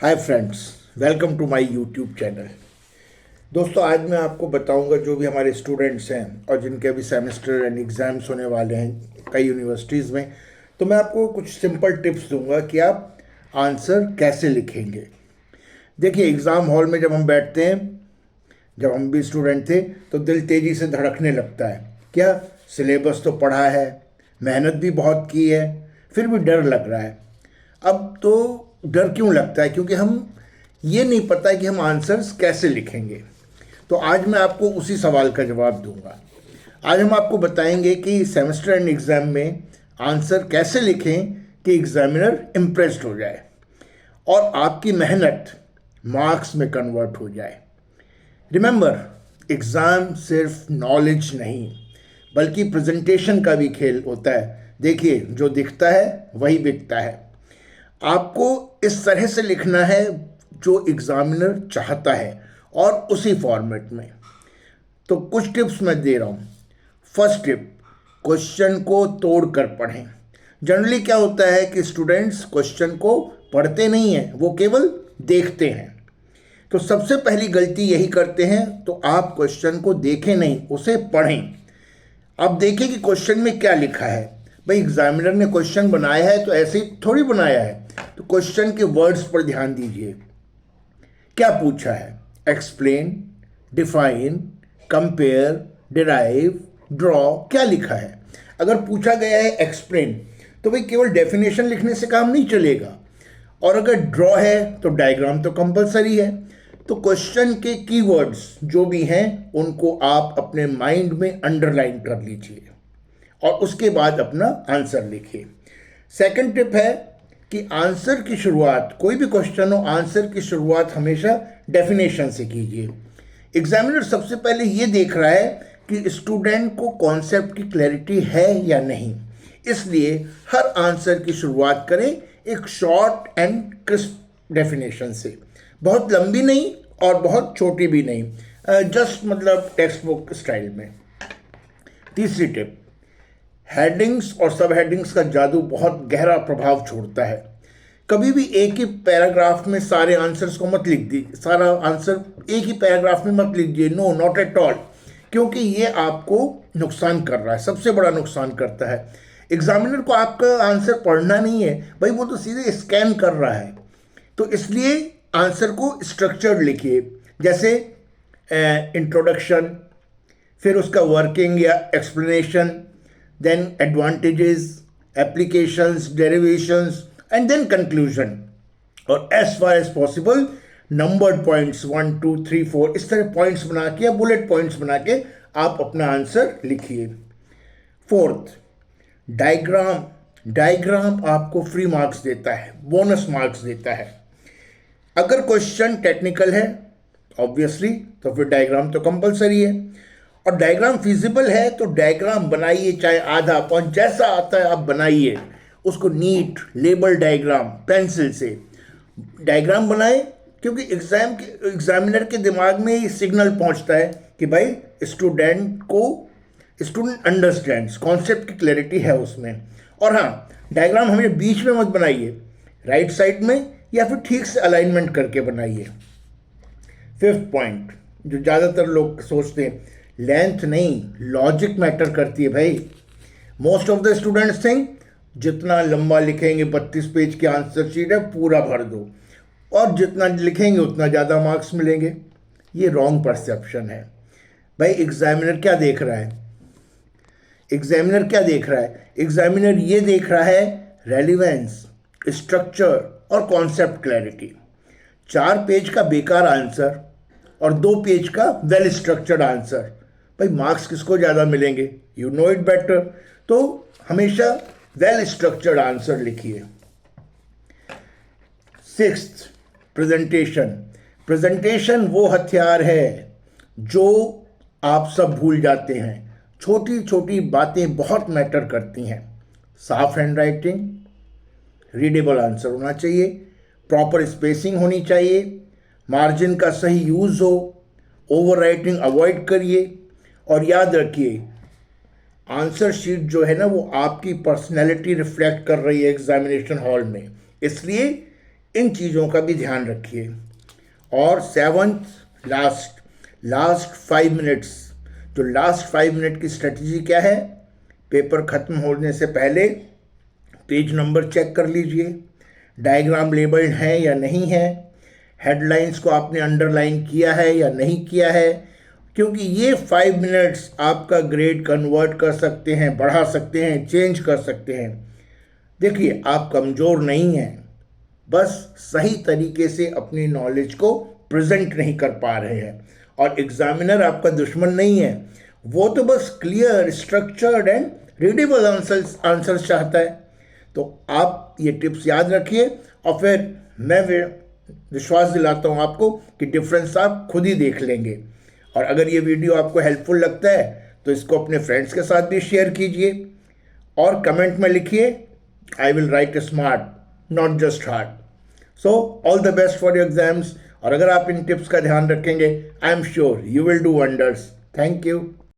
Hi friends, welcome to my YouTube channel. दोस्तों, आज मैं आपको बताऊंगा जो भी हमारे स्टूडेंट्स हैं और जिनके अभी सेमेस्टर एंड एग्ज़ाम्स होने वाले हैं कई यूनिवर्सिटीज़ में, तो मैं आपको कुछ सिंपल टिप्स दूंगा कि आप आंसर कैसे लिखेंगे। देखिए, एग्ज़ाम हॉल में जब हम बैठते हैं, जब हम भी स्टूडेंट थे, तो दिल तेज़ी से धड़कने लगता है। क्या सिलेबस तो पढ़ा है, मेहनत भी बहुत की है, फिर भी डर लग रहा है। अब तो डर क्यों लगता है? क्योंकि हम ये नहीं पता कि हम आंसर्स कैसे लिखेंगे। तो आज मैं आपको उसी सवाल का जवाब दूंगा। आज हम आपको बताएंगे कि सेमेस्टर एंड एग्ज़ाम में आंसर कैसे लिखें कि एग्जामिनर इम्प्रेस्ड हो जाए और आपकी मेहनत मार्क्स में कन्वर्ट हो जाए। रिमेंबर, एग्ज़ाम सिर्फ नॉलेज नहीं बल्कि प्रेजेंटेशन का भी खेल होता है। देखिए, जो दिखता है वही बिकता है। आपको इस तरह से लिखना है जो एग्जामिनर चाहता है और उसी फॉर्मेट में। तो कुछ टिप्स मैं दे रहा हूँ। फर्स्ट टिप, क्वेश्चन को तोड़ कर पढ़ें। जनरली क्या होता है कि स्टूडेंट्स क्वेश्चन को पढ़ते नहीं हैं, वो केवल देखते हैं। तो सबसे पहली गलती यही करते हैं। तो आप क्वेश्चन को देखें नहीं, उसे पढ़ें। अब देखिए कि क्वेश्चन में क्या लिखा है। भाई, एग्जामिनर ने क्वेश्चन बनाया है तो ऐसे ही थोड़ी बनाया है। तो क्वेश्चन के वर्ड्स पर ध्यान दीजिए। क्या पूछा है? Explain, define, compare, derive, draw, क्या लिखा है? अगर पूछा गया है एक्सप्लेन, तो भाई केवल डेफिनेशन लिखने से काम नहीं चलेगा। और अगर ड्रॉ है तो डायग्राम तो कंपलसरी है। तो क्वेश्चन के कीवर्ड्स जो भी हैं उनको आप अपने माइंड में अंडरलाइन कर लीजिए और उसके बाद अपना आंसर लिखिए। सेकंड टिप है कि आंसर की शुरुआत, कोई भी क्वेश्चन हो, आंसर की शुरुआत हमेशा डेफिनेशन से कीजिए। एग्जामिनर सबसे पहले ये देख रहा है कि स्टूडेंट को कॉन्सेप्ट की क्लैरिटी है या नहीं। इसलिए हर आंसर की शुरुआत करें एक शॉर्ट एंड क्रिस्प डेफिनेशन से। बहुत लंबी नहीं और बहुत छोटी भी नहीं, जस्ट मतलब टेक्स्ट बुक स्टाइल में। तीसरी टिप, हेडिंग्स और सब हेडिंग्स का जादू बहुत गहरा प्रभाव छोड़ता है। कभी भी एक ही पैराग्राफ में सारे आंसर्स को मत लिख दी, सारा आंसर एक ही पैराग्राफ में मत लिखिए। No, not at all. क्योंकि ये आपको नुकसान कर रहा है, सबसे बड़ा नुकसान करता है। एग्जामिनर को आपका आंसर पढ़ना नहीं है भाई, वो तो सीधे स्कैन कर रहा है। तो इसलिए आंसर को स्ट्रक्चर्ड लिखिए, जैसे इंट्रोडक्शन, फिर उसका वर्किंग या explanation, then advantages, applications, derivations and then conclusion. और as far as possible numbered points 1 2 3 4 इस तरह पॉइंट्स बना के या बुलेट पॉइंट्स बना के आप अपना आंसर लिखिए। Fourth, diagram. डायग्राम आपको फ्री मार्क्स देता है, बोनस मार्क्स देता है। अगर क्वेश्चन टेक्निकल है ऑब्वियसली, तो फिर डायग्राम तो कंपलसरी है। और डायग्राम फिजिबल है तो डायग्राम बनाइए, चाहे आधा पॉइंट जैसा आता है आप बनाइए उसको। नीट लेबल डायग्राम पेंसिल से डायग्राम बनाए, क्योंकि एग्जामिनर के दिमाग में ये सिग्नल पहुंचता है कि भाई स्टूडेंट अंडरस्टैंड्स, कॉन्सेप्ट की क्लैरिटी है उसमें। और हाँ, डायग्राम हमें बीच में मत बनाइए, राइट साइड में या फिर ठीक से अलाइनमेंट करके बनाइए। फिफ्थ पॉइंट, जो ज़्यादातर लोग सोचते हैं, लेंथ नहीं, लॉजिक मैटर करती है भाई। Most of the students think जितना लंबा लिखेंगे, 32 पेज की आंसर शीट है, पूरा भर दो, और जितना लिखेंगे उतना ज़्यादा मार्क्स मिलेंगे। ये रॉन्ग परसेप्शन है भाई। एग्जामिनर क्या देख रहा है? एग्जामिनर क्या देख रहा है? एग्जामिनर ये देख रहा है रेलिवेंस, स्ट्रक्चर और कॉन्सेप्ट क्लैरिटी। 4 पेज का बेकार आंसर और 2 पेज का वेल स्ट्रक्चर्ड आंसर, भाई मार्क्स किसको ज़्यादा मिलेंगे? You know it better. तो हमेशा वेल स्ट्रक्चर्ड आंसर लिखिए। Sixth, presentation. प्रेजेंटेशन वो हथियार है जो आप सब भूल जाते हैं। छोटी छोटी बातें बहुत मैटर करती हैं। साफ हैंड राइटिंग, रीडेबल आंसर होना चाहिए, प्रॉपर स्पेसिंग होनी चाहिए, मार्जिन का सही यूज़ हो, ओवर राइटिंग अवॉइड करिए। और याद रखिए, आंसर शीट जो है ना, वो आपकी पर्सनैलिटी रिफ्लेक्ट कर रही है एग्जामिनेशन हॉल में। इसलिए इन चीज़ों का भी ध्यान रखिए। और सेवन्थ लास्ट 5 मिनट्स, जो लास्ट 5 मिनट की स्ट्रेटजी क्या है, पेपर ख़त्म होने से पहले पेज नंबर चेक कर लीजिए, डायग्राम लेबल्ड है या नहीं है, हेडलाइंस को आपने अंडरलाइन किया है या नहीं किया है, क्योंकि ये 5 मिनट्स आपका ग्रेड कन्वर्ट कर सकते हैं, बढ़ा सकते हैं, चेंज कर सकते हैं। देखिए, आप कमज़ोर नहीं हैं, बस सही तरीके से अपनी नॉलेज को प्रेजेंट नहीं कर पा रहे हैं। और एग्जामिनर आपका दुश्मन नहीं है, वो तो बस clear, structured and readable answers चाहता है। तो आप ये टिप्स याद रखिए, और फिर मैं विश्वास दिलाता हूँ आपको कि डिफरेंस आप खुद ही देख लेंगे। और अगर ये वीडियो आपको हेल्पफुल लगता है तो इसको अपने फ्रेंड्स के साथ भी शेयर कीजिए, और कमेंट में लिखिए, I will write smart, not just hard. So all the best for your exams. और अगर आप इन टिप्स का ध्यान रखेंगे, I am sure you will do wonders. Thank you.